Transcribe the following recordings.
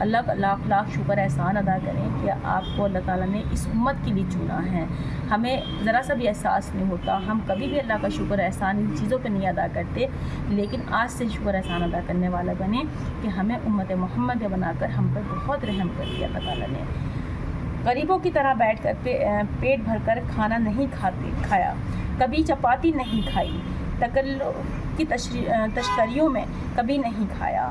اللہ کا لاکھ لاکھ شکر احسان ادا کریں کہ آپ کو اللہ تعالیٰ نے اس امت کے لیے چنا ہے. ہمیں ذرا سا بھی احساس نہیں ہوتا, ہم کبھی بھی اللہ کا شکر احسان ان چیزوں پہ نہیں ادا کرتے, لیکن آج سے شکر احسان ادا کرنے والا بنیں کہ ہمیں امت محمد بنا کر ہم پر بہت رحم کر دیا اللہ تعالیٰ نے. غریبوں کی طرح بیٹھ کر پیٹ بھر کر کھانا نہیں کھایا, کبھی چپاتی نہیں کھائی, تکلف کی تشتریوں میں کبھی نہیں کھایا.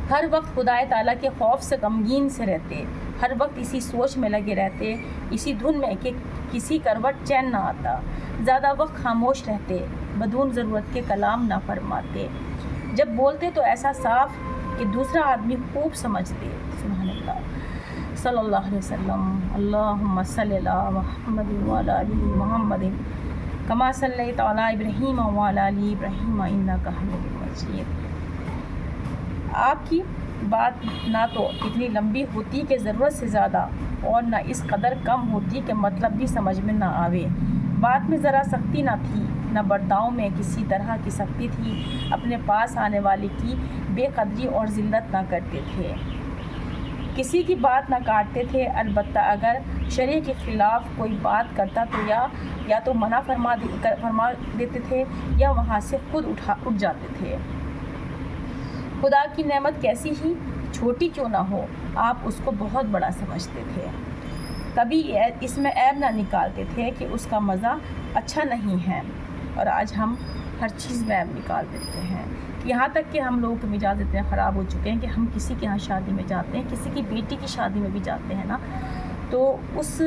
ہر وقت خدائے تعالیٰ کے خوف سے غمگین سے رہتے, ہر وقت اسی سوچ میں لگے رہتے, اسی دھن میں کہ کسی کروٹ چین نہ آتا. زیادہ وقت خاموش رہتے, بدون ضرورت کے کلام نہ فرماتے, جب بولتے تو ایسا صاف کہ دوسرا آدمی خوب سمجھتے. سبحان اللہ صلی اللہ علیہ وسلم. اللہم صلی علی محمد وعلی آل محمد کما صلیت علی ابراہیم وعلی آل ابراہیم انک حمید مجید. آپ کی بات نہ تو اتنی لمبی ہوتی کہ ضرورت سے زیادہ, اور نہ اس قدر کم ہوتی کہ مطلب بھی سمجھ میں نہ آوے. بات میں ذرا سختی نہ تھی, نہ برتاؤ میں کسی طرح کی سختی تھی. اپنے پاس آنے والے کی بے قدری اور ذلت نہ کرتے تھے, کسی کی بات نہ کاٹتے تھے. البتہ اگر شریعت کے خلاف کوئی بات کرتا تو یا تو منع فرما دیتے تھے یا وہاں سے خود اٹھ جاتے تھے. خدا کی نعمت کیسی ہی چھوٹی کیوں نہ ہو, آپ اس کو بہت بڑا سمجھتے تھے. کبھی اس میں عیب نہ نکالتے تھے کہ اس کا مزہ اچھا نہیں ہے, اور آج ہم ہر چیز میں عیب نکال دیتے ہیں. یہاں تک کہ ہم لوگوں کے مزاج اتنے خراب ہو چکے ہیں کہ ہم کسی کے یہاں شادی میں جاتے ہیں, کسی کی بیٹی کی شادی میں بھی جاتے ہیں نا, تو اس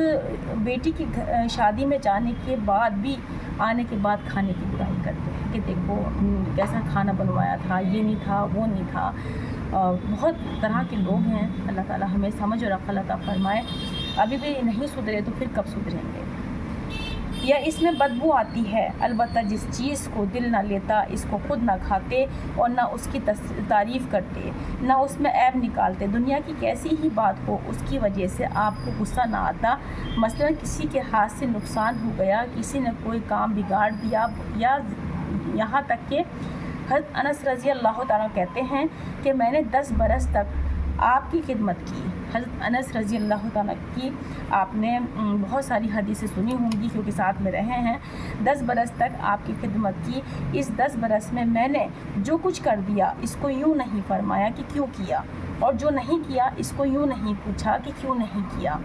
بیٹی کی شادی میں جانے کے بعد بھی آنے کے بعد کھانے کی برائی کرتے ہیں کہ دیکھو کیسا کھانا بنوایا تھا, یہ نہیں تھا, وہ نہیں تھا. بہت طرح کے لوگ ہیں, اللہ تعالیٰ ہمیں سمجھ اور عقل عطا فرمائے. ابھی بھی نہیں سدھرے تو پھر کب سدھریں گے. یا اس میں بدبو آتی ہے, البتہ جس چیز کو دل نہ لیتا اس کو خود نہ کھاتے اور نہ اس کی تعریف کرتے, نہ اس میں عیب نکالتے. دنیا کی کیسی ہی بات ہو اس کی وجہ سے آپ کو غصہ نہ آتا. مثلا کسی کے ہاتھ سے نقصان ہو گیا, کسی نے کوئی کام بگاڑ دیا, یا یہاں تک کہ حضرت انس رضی اللہ تعالیٰ کہتے ہیں کہ میں نے 10 برس تک آپ کی خدمت کی. حضرت انس رضی اللہ تعالیٰ کی آپ نے بہت ساری حدیثیں سنی ہوں گی کیونکہ ساتھ میں رہے ہیں. 10 برس تک آپ کی خدمت کی. اس 10 برس میں نے جو کچھ کر دیا اس کو یوں نہیں فرمایا کہ کیوں کیا, اور جو نہیں کیا اس کو یوں نہیں پوچھا کہ کیوں نہیں کیا.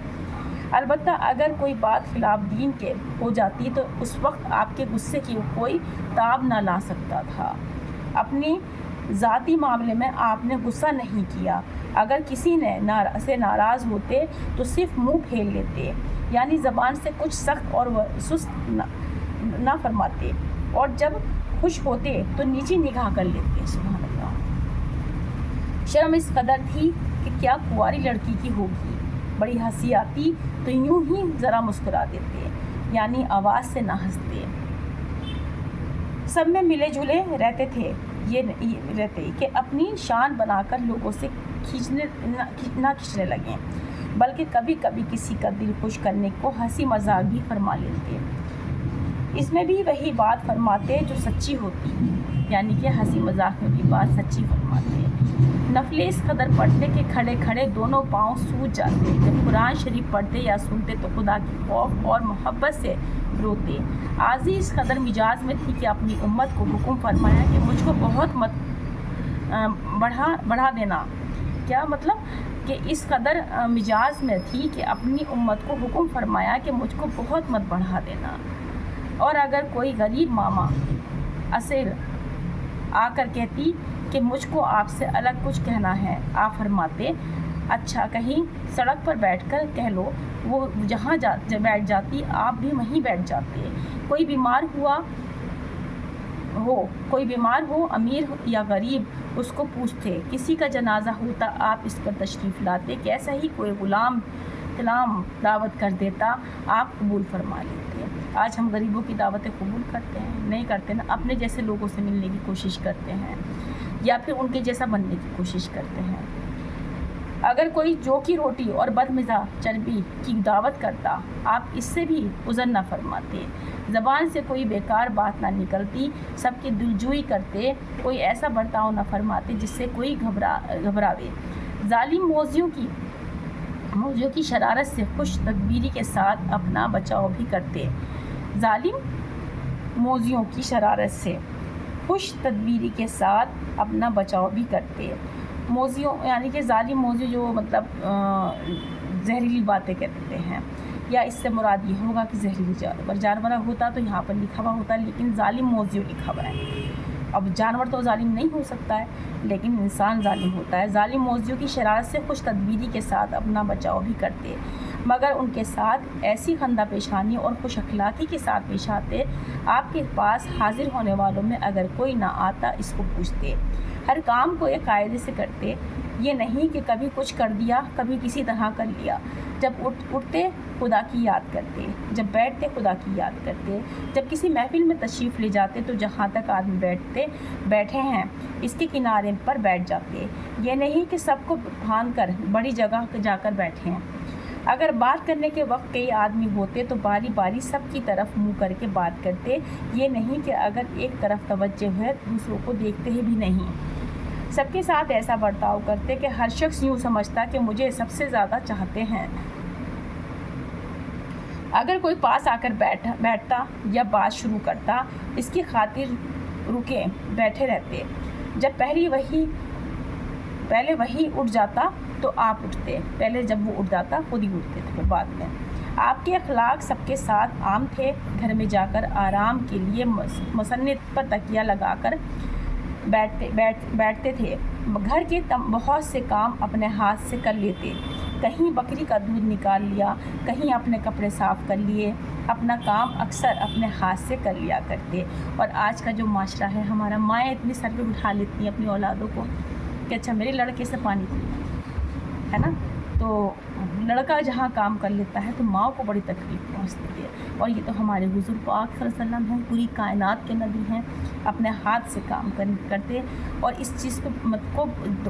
البتہ اگر کوئی بات خلاف دین کے ہو جاتی تو اس وقت آپ کے غصے کی کوئی تاب نہ لا سکتا تھا. اپنی ذاتی معاملے میں آپ نے غصہ نہیں کیا. اگر کسی نے سے ناراض ہوتے تو صرف منہ پھیر لیتے, یعنی زبان سے کچھ سخت اور سست نہ فرماتے, اور جب خوش ہوتے تو نیچی نگاہ کر لیتے. سبحان اللہ. شرم اس قدر تھی کہ کیا کنواری لڑکی کی ہوگی, بڑی ہنسی آتی تو یوں ہی ذرا مسکرا دیتے, یعنی آواز سے نہ ہنستے. سب میں ملے جلے رہتے تھے, یہ رہتے کہ اپنی شان بنا کر لوگوں سے نہ کھینچنے لگیں, بلکہ کبھی کبھی کسی کا دل خوش کرنے کو ہنسی مذاق بھی فرما لیتے. اس میں بھی وہی بات فرماتے جو سچی ہوتی, یعنی کہ ہنسی مذاق میں بھی بات سچی فرماتے. نفلیں اس قدر پڑھتے کہ کھڑے کھڑے دونوں پاؤں سوج جاتے. جب قرآن شریف پڑھتے یا سنتے تو خدا کی خوف اور محبت سے روتے. عاجزی اس قدر مزاج میں تھی کہ اپنی امت کو حکم فرمایا کہ مجھ کو بہت مت بڑھا دینا. کیا مطلب کہ اس قدر مزاج میں تھی کہ اپنی امت کو حکم فرمایا کہ مجھ کو بہت مت بڑھا دینا. اور اگر کوئی غریب ماما اسیر آ کر کہتی کہ مجھ کو آپ سے الگ کچھ کہنا ہے, آپ فرماتے اچھا کہیں سڑک پر بیٹھ کر کہہ لو. وہ جہاں بیٹھ جاتی آپ بھی وہیں بیٹھ جاتے. کوئی بیمار ہو امیر یا غریب, اس کو پوچھتے. کسی کا جنازہ ہوتا آپ اس پر تشریف لاتے. کیسا ہی کوئی غلام دعوت کر دیتا آپ قبول فرما لیتے. آج ہم غریبوں کی دعوتیں قبول کرتے ہیں؟ نہیں کرتے نا. اپنے جیسے لوگوں سے ملنے کی کوشش کرتے ہیں یا پھر ان کے جیسا بننے کی کوشش کرتے ہیں. اگر کوئی جو کی روٹی اور بدمزہ چربی کی دعوت کرتا آپ اس سے بھی عذر نہ فرماتے. زبان سے کوئی بیکار بات نہ نکلتی, سب کی دلجوئی کرتے. کوئی ایسا برتاؤ نہ فرماتے جس سے کوئی گھبراوے. ظالم موذیوں کی شرارت سے خوش تدبیری کے ساتھ اپنا بچاؤ بھی کرتے۔ ظالم موذیوں کی شرارت سے خوش تدبیری کے ساتھ اپنا بچاؤ بھی کرتے۔ موذیوں یعنی کہ ظالم موذی جو مطلب زہریلی باتیں کہتے ہیں، یا اس سے مراد یہ ہوگا کہ زہریلی جانور ہوتا تو یہاں پر لکھا ہوا ہوتا، لیکن ظالم موذی لکھا ہوا ہے۔ اب جانور تو ظالم نہیں ہو سکتا ہے، لیکن انسان ظالم ہوتا ہے۔ ظالم موذیوں کی شرارت سے خوش تدبیری کے ساتھ اپنا بچاؤ بھی کرتے، مگر ان کے ساتھ ایسی خندہ پیشانی اور خوش اخلاقی کے ساتھ پیش آتے۔ آپ کے پاس حاضر ہونے والوں میں اگر کوئی نہ آتا اس کو پوچھتے، ہر کام کو ایک قاعدے سے کرتے، یہ نہیں کہ کبھی کچھ کر دیا کبھی کسی طرح کر لیا۔ جب اٹھتے خدا کی یاد کرتے، جب بیٹھتے خدا کی یاد کرتے، جب کسی محفل میں تشریف لے جاتے تو جہاں تک آدمی بیٹھے ہیں اس کے کنارے پر بیٹھ جاتے، یہ نہیں کہ سب کو پھاند کر بڑی جگہ جا کر بیٹھے ہیں۔ اگر بات کرنے کے وقت کئی آدمی ہوتے تو باری باری سب کی طرف منہ کر کے بات کرتے، یہ نہیں کہ اگر ایک طرف توجہ ہے دوسروں کو دیکھتے ہی بھی نہیں۔ سب کے ساتھ ایسا برتاؤ کرتے کہ ہر شخص یوں سمجھتا کہ مجھے سب سے زیادہ چاہتے ہیں۔ اگر کوئی پاس آ کر بیٹھتا یا بات شروع کرتا، اس کی خاطر رکے بیٹھے رہتے۔ جب پہلے وہی اٹھ جاتا تو آپ اٹھتے، پہلے جب وہ اٹھ جاتا خود ہی اٹھتے تھے بعد میں۔ آپ کے اخلاق سب کے ساتھ عام تھے، گھر میں جا کر آرام کے لیے مسند پر تکیہ لگا کر بیٹھتے تھے، گھر کے بہت سے کام اپنے ہاتھ سے کر لیتے، کہیں بکری کا دودھ نکال لیا، کہیں اپنے کپڑے صاف کر لیے، اپنا کام اکثر اپنے ہاتھ سے کر لیا کرتے۔ اور آج کا جو معاشرہ ہے ہمارا، مائیں اتنی سر پہ اٹھا لیتی ہیں اپنی اولادوں کو کہ اچھا میرے لڑکے سے پانی پی، ہے نا، تو لڑکا جہاں کام کر لیتا ہے تو ماں کو بڑی تکلیف پہنچتی ہے۔ اور یہ تو ہمارے حضور پاک صلی اللہ علیہ وسلم ہیں، پوری کائنات کے نبی ہیں، اپنے ہاتھ سے کام کرتے، اور اس چیز کو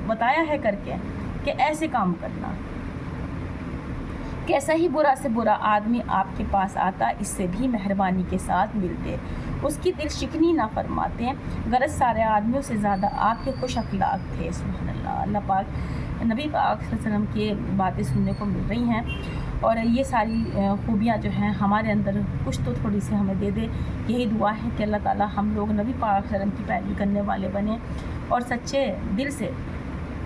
بتایا ہے کر کے کہ ایسے کام کرنا۔ کیسا ہی برا سے برا آدمی آپ کے پاس آتا اس سے بھی مہربانی کے ساتھ ملتے، اس کی دل شکنی نہ فرماتے، غرض سارے آدمیوں سے زیادہ آپ کے خوش اخلاق تھے۔ سبحان اللہ، اللہ پاک نبی پاک صلی اللہ علیہ وسلم کی باتیں سننے کو مل رہی ہیں، اور یہ ساری خوبیاں جو ہیں ہمارے اندر کچھ تو تھوڑی سی ہمیں دے دے۔ یہی دعا ہے کہ اللہ تعالیٰ ہم لوگ نبی پاک صلی اللہ علیہ وسلم کی پیروی کرنے والے بنیں اور سچے دل سے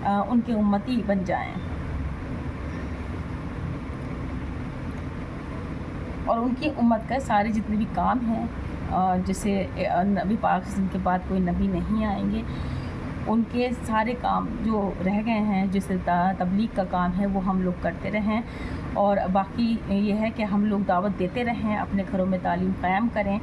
ان کے امتی بن جائیں، اور ان کی امت کا سارے جتنے بھی کام ہیں، جیسے نبی پاک صلی اللہ علیہ وسلم کے بعد کوئی نبی نہیں آئیں گے، ان کے سارے کام جو رہ گئے ہیں، جیسے تبلیغ کا کام ہے وہ ہم لوگ کرتے رہیں، اور باقی یہ ہے کہ ہم لوگ دعوت دیتے رہیں، اپنے گھروں میں تعلیم قائم کریں۔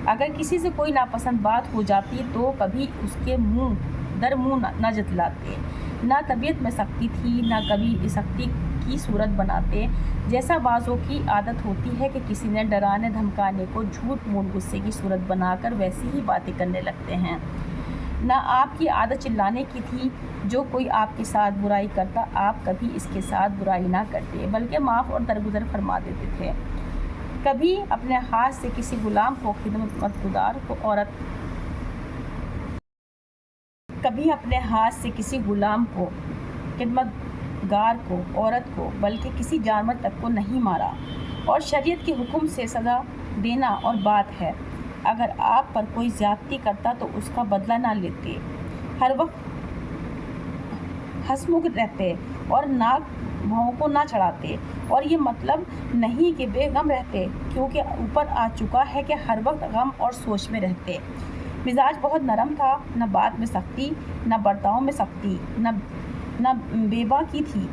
اگر کسی سے کوئی ناپسند بات ہو جاتی تو کبھی اس کے منہ نہ جتلاتے، نہ طبیعت میں سختی تھی نہ کبھی سختی کی صورت بناتے، جیسا بعضوں کی عادت ہوتی ہے کہ کسی نے ڈرانے دھمکانے کو جھوٹ موٹ غصے کی صورت بنا کر ویسی ہی باتیں کرنے لگتے ہیں۔ نہ آپ کی عادت چلانے کی تھی، جو کوئی آپ کے ساتھ برائی کرتا آپ کبھی اس کے ساتھ برائی نہ کرتے بلکہ معاف اور درگزر فرما دیتے تھے۔ کبھی اپنے ہاتھ سے کسی غلام کو خدمت گار کو، عورت کو، بلکہ کسی جانور تک کو نہیں مارا، اور شریعت کے حکم سے سزا دینا اور بات ہے اگر آپ پر کوئی زیادتی کرتا تو اس کا بدلہ نہ لیتے، ہر وقت ہنسمکھ رہتے اور ناک بھاؤں کو نہ چڑھاتے، اور یہ مطلب نہیں کہ بے غم رہتے، کیونکہ اوپر آ چکا ہے کہ ہر وقت غم اور سوچ میں رہتے۔ مزاج بہت نرم تھا، نہ بات میں سختی، نہ برتاؤ میں سختی، نہ بیبا کی تھی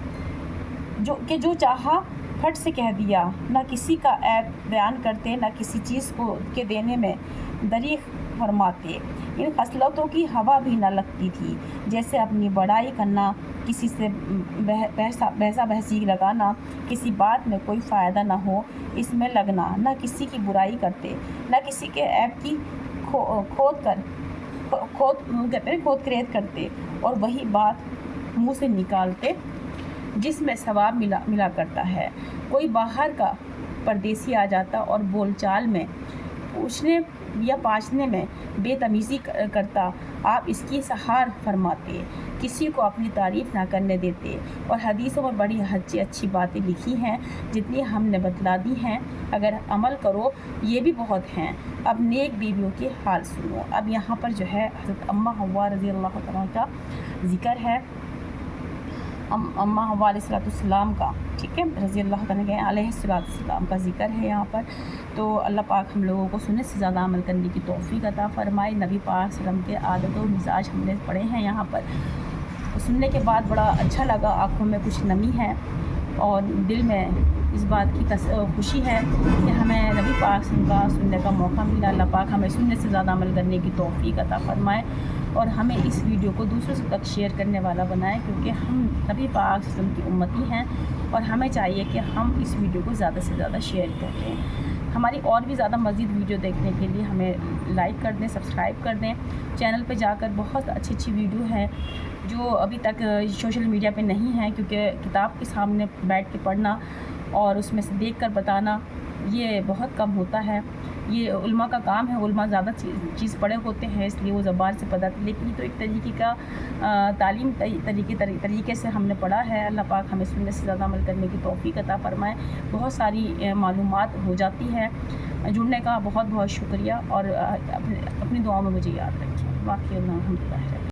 جو چاہا پھٹ سے کہہ دیا، نہ کسی کا عیب بیان کرتے، نہ کسی چیز کے دینے میں دریغ فرماتے۔ ان خصلتوں کی ہوا بھی نہ لگتی تھی، جیسے اپنی بڑائی کرنا، کسی سے بحثا بحثی لگانا، کسی بات میں کوئی فائدہ نہ ہو اس میں لگنا، نہ کسی کی برائی کرتے، نہ کسی کے عیب کی کھود کریت کرتے، اور وہی بات منہ سے نکالتے جس میں ثواب ملا کرتا ہے۔ کوئی باہر کا پردیسی آ جاتا اور بول چال میں یا پاچنے میں بے تمیزی کرتا، آپ اس کی سہار فرماتے، کسی کو اپنی تعریف نہ کرنے دیتے، اور حدیثوں میں بڑی اچھی باتیں لکھی ہیں جتنی ہم نے بتلا دی ہیں، اگر عمل کرو یہ بھی بہت ہیں۔ اب نیک بیویوں کی حال سنو۔ اب یہاں پر جو ہے حضرت اماں حوا رضی اللہ تعالیٰ کا ذکر ہے، اماں حوا علیہ السلام کا، ٹھیک ہے، رضی اللہ تعالیٰ علیہ السلام کا ذکر ہے یہاں پر۔ تو اللہ پاک ہم لوگوں کو سنت سے زیادہ عمل کرنے کی توفیق عطا فرمائے۔ نبی پاک صلی اللہ علیہ وسلم کے عادت و مزاج ہم نے پڑھے ہیں یہاں پر، سننے کے بعد بڑا اچھا لگا، آنکھوں میں کچھ نمی ہے اور دل میں اس بات کی خوشی ہے کہ ہمیں نبی پاک صلی اللہ علیہ وسلم کا سننے کا موقع ملا۔ اللہ پاک ہمیں سننے سے زیادہ عمل کرنے کی توفیق عطا فرمائے اور ہمیں اس ویڈیو کو دوسروں سے تک شیئر کرنے والا بنائے، کیونکہ ہم نبی پاک صلی اللہ علیہ وسلم کی امتی ہیں اور ہمیں چاہیے کہ ہم اس ویڈیو کو زیادہ سے زیادہ شیئر کریں۔ ہماری اور بھی زیادہ مزید ویڈیو دیکھنے کے لیے ہمیں لائک کر دیں، سبسکرائب کر دیں، چینل پہ جا کر بہت اچھی ویڈیو ہے جو ابھی تک سوشل میڈیا پہ نہیں ہے، کیونکہ کتاب کے سامنے بیٹھ کے پڑھنا اور اس میں سے دیکھ کر بتانا یہ بہت کم ہوتا ہے، یہ علماء کا کام ہے، علماء زیادہ چیز پڑھے ہوتے ہیں اس لیے وہ زبان سے پتہ، لیکن یہ تو ایک طریقے کا تعلیم طریقے سے ہم نے پڑھا ہے۔ اللہ پاک ہمیں سنت سے زیادہ عمل کرنے کی توفیق عطا فرمائے۔ بہت ساری معلومات ہو جاتی ہے، جڑنے کا بہت شکریہ، اور اپنی دعاؤں میں مجھے یاد رکھیں۔ باقی الحمد للہ۔